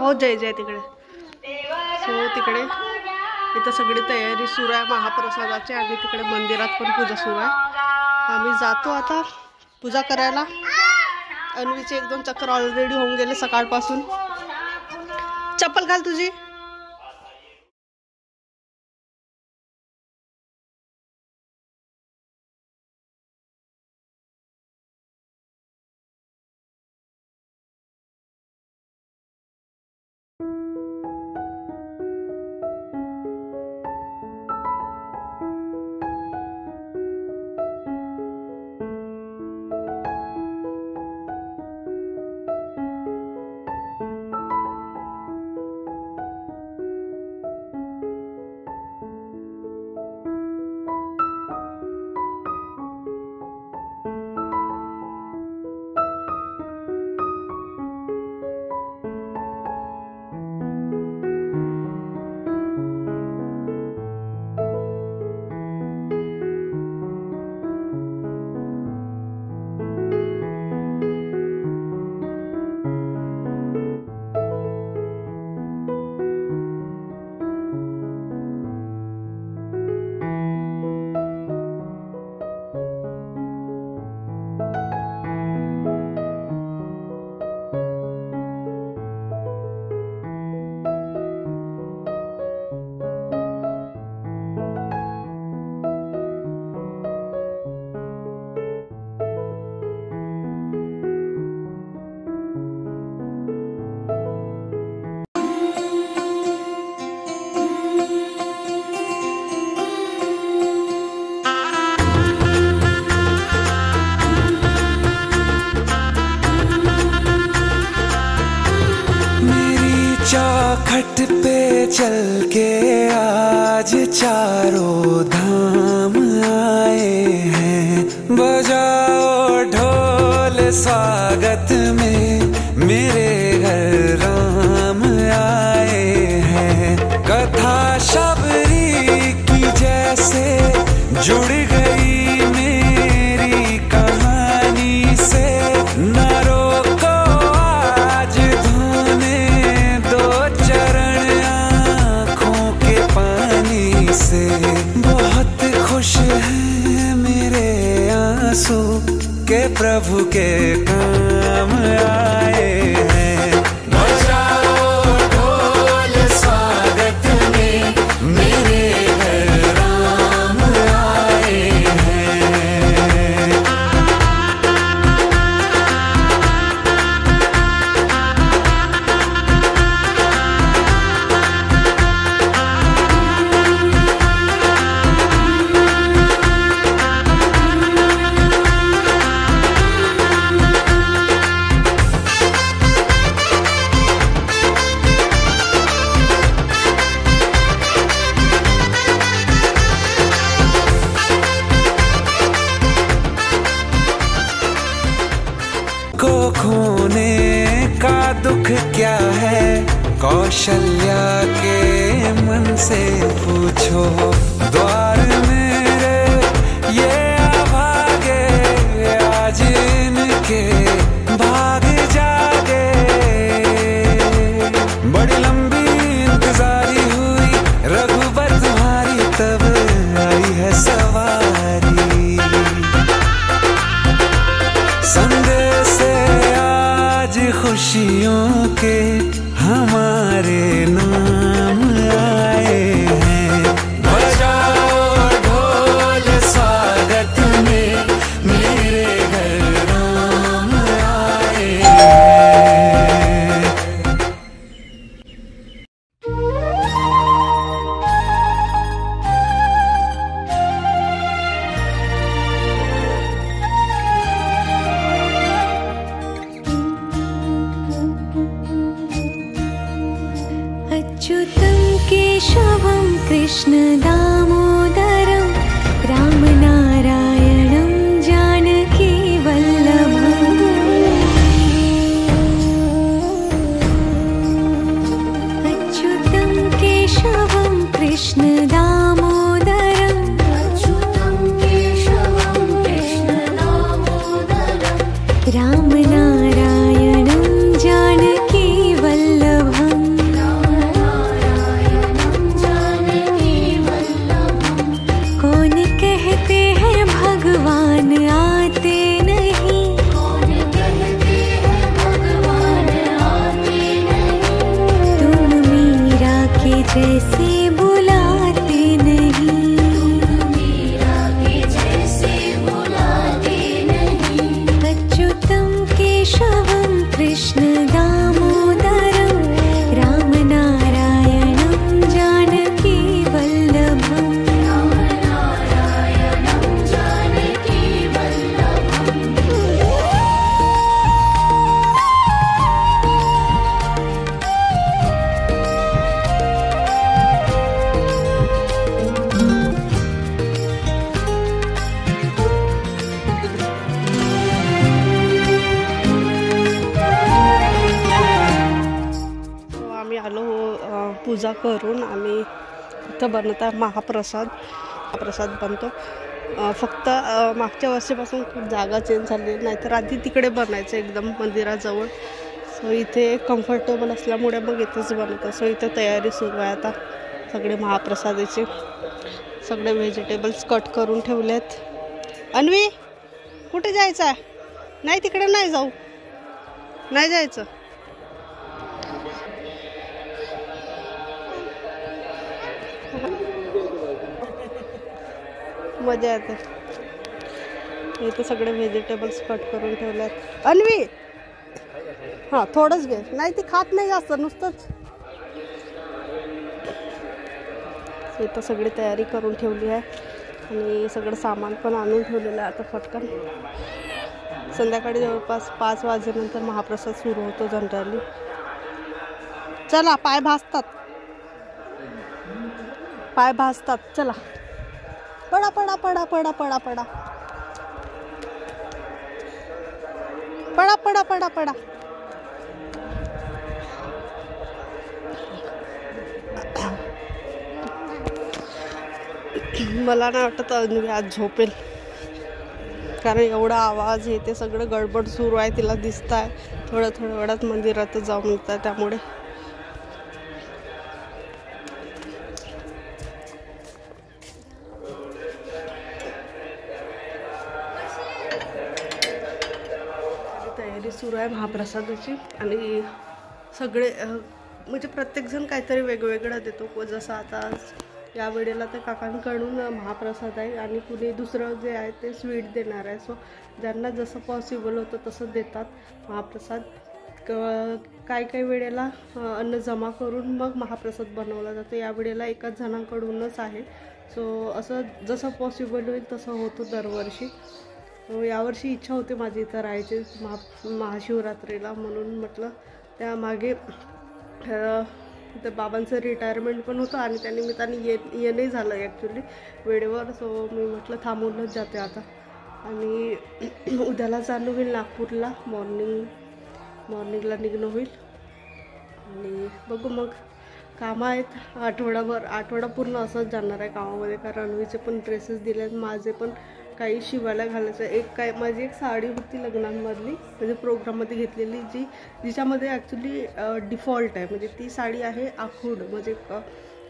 हो जय जय तिकडे सो तिकडे इथं सगळी तयारी सुरू आहे महाप्रसादाची आणि तिकडे मंदिरात पण पूजा सुरू आहे। आम्ही जातो आता पूजा करायला। अन्वीचे 1-2 चक्कर ऑलरेडी होऊन गेले सकाळपासून। चप्पल घाल तुझी। चौखट पे चल के आज चारों धाम आए हैं। बजाओ ढोल स्वागत में मेरे घर राम आए हैं। कथा शबरी की जैसे जुड़ गई मेरी कहानी से। न रोको आज धोने दो चरण आँखों के पानी से। बहुत खुश हैं मेरे आंसू के प्रभु के काम आए हैं। बजाओ ढोल स्वागत में मेरे घर राम आए हैं। को खोने का दुख क्या है कौशल्या के मन से पूछो। द्वार मेरे ये अभागे आज इनके भाग जागे। बड़ी लंबी इंतजारी हुई रघुबर तुम्हारी तब आई है सवारी। संदेश आज खुशियों के हमारे नाम आए हैं। बजाओ ढोल स्वागत में मेरे घर राम आए हैं। अच्युतं केशवं कृष्ण दामोदरं रामनारायणं जानकी वल्लभम्। अच्युतं केशवं कृष्ण दामोदरं रामनारायणं जानकी वल्लभम्। जैसे बुलाते नहीं, अच्युतं केशवं कृष्ण दामोदरं रामनारायणं जानकी वल्लभम्। पूजा करून आम्ही इथं बनवत आहे महाप्रसाद बनतो। फक्त मागच्या वर्षीपासून खूप जागा चेंज झाली, नाहीतर आधी तिकडे बनायचं एकदम मंदिराजवळ। सो इथे कम्फर्टेबल असल्यामुळे मग इथेच बनवतं। सो इथे तयारी सुरू आहे आता सगळे महाप्रसादाचे। सगळे व्हेजिटेबल्स कट करून ठेवलेत। अन्वी कुठे जायचं आहे? नाही तिकडे नाही जाऊ, नाही जायचं। मजा येते। इथे सगळे व्हेजिटेबल्स कट करून ठेवल्यात। अन्वी हां थोडंच घे, नाही ती खात नाही जास्त, नुसतंच। इथं सगळी तयारी करून ठेवली आहे आणि सगळं सामान पण आणून ठेवलेलं आहे। आता पटकन संध्याकाळी जवळपास 5 वाजेनंतर महाप्रसाद सुरू होतो जनरली। चला पाय भाजतात, पाय भाजतात, चला पडा पडा पडा पडा पडा पडा पडा पडा पडा पडा। मला नाही वाटत अन्वी आज झोपेल, कारण एवढा आवाज हे ते सगळं गडबड सुरू आहे, तिला दिसत आहे। थोड्या वेळात मंदिरात जाऊन येत आहे, त्यामुळे तयारी सुरू आहे महाप्रसादाची। आणि सगळे म्हणजे प्रत्येकजण काहीतरी वेगवेगळं देतो। जसं आता या वेळेला तर काकांकडून महाप्रसाद आहे आणि कुणी दुसरं जे आहे ते स्वीट देणार आहे। सो ज्यांना जसं पॉसिबल होतं तसं देतात महाप्रसाद। काही वेळेला अन्न जमा करून मग महाप्रसाद बनवला जातो, या वेळेला एकाच जणांकडूनच आहे। सो असं जसं पॉसिबल होईल तसं होतं दरवर्षी। यावर्षी इच्छा होती माझी इथं राहायची महाशिवरात्रीला, म्हणून म्हटलं त्यामागे ते बाबांचं रिटायरमेंट पण होतं आणि त्या निमित्ताने येणंही झालं ॲक्च्युली वेळेवर। सो मी म्हटलं थांबूनच जाते आता। आणि उद्याला जाणं होईल नागपूरला, मॉर्निंगला निघणं होईल। आणि बघू मग कामं आहेत आठवडा पूर्ण असंच जाणार आहे कामामध्ये, कारण अन्वीचे पण ड्रेसेस दिलेत, माझे पण काही शिवायला घालायचं। माझी एक साडी होती लग्नांमधली, म्हणजे प्रोग्राममध्ये घेतलेली, जिच्यामध्ये ॲक्च्युली डिफॉल्ट आहे, म्हणजे ती साडी आहे आखूड, म्हणजे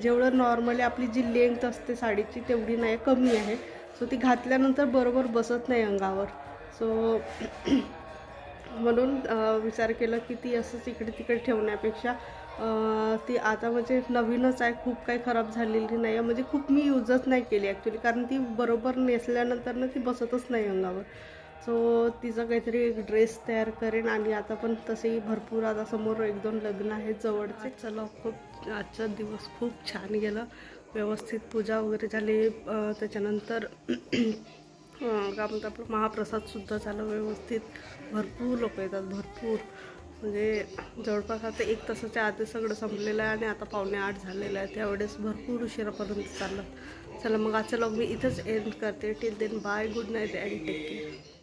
जेवढं नॉर्मली आपली जी लेंथ असते साडीची तेवढी नाही, कमी आहे। सो ती घातल्यानंतर बरोबर बसत नाही अंगावर। सो म्हणून विचार केला की ती असंच इकडे तिकडे ठेवण्यापेक्षा ती आता म्हणजे नवीनच आहे, खूप काही खराब झालेली नाही आहे, म्हणजे खूप मी यूजच नाही केली ॲक्च्युली, कारण ती बरोबर नेसल्यानंतर ना ती बसतच नाही अंगावर। सो तिचा काहीतरी एक ड्रेस तयार करेन। आणि आता पण तसेही भरपूर आता समोर 1-2 लग्न आहेत जवळचे। चला खूप आजचा दिवस खूप छान गेला, व्यवस्थित पूजा वगैरे झाली, त्याच्यानंतर काय म्हणतात आपलं महाप्रसादसुद्धा झालं व्यवस्थित। भरपूर लोक येतात, भरपूर, म्हणजे जवळपास आता 1 तासाच्या आधी सगळं संपलेलं आहे आणि आता 7:45 झालेलं आहे, त्यावेळेस भरपूर उशिरापर्यंत चाललं। चला मग आजचा व्लॉग मी इथंच एंड करते। Till then bye, good night and take care.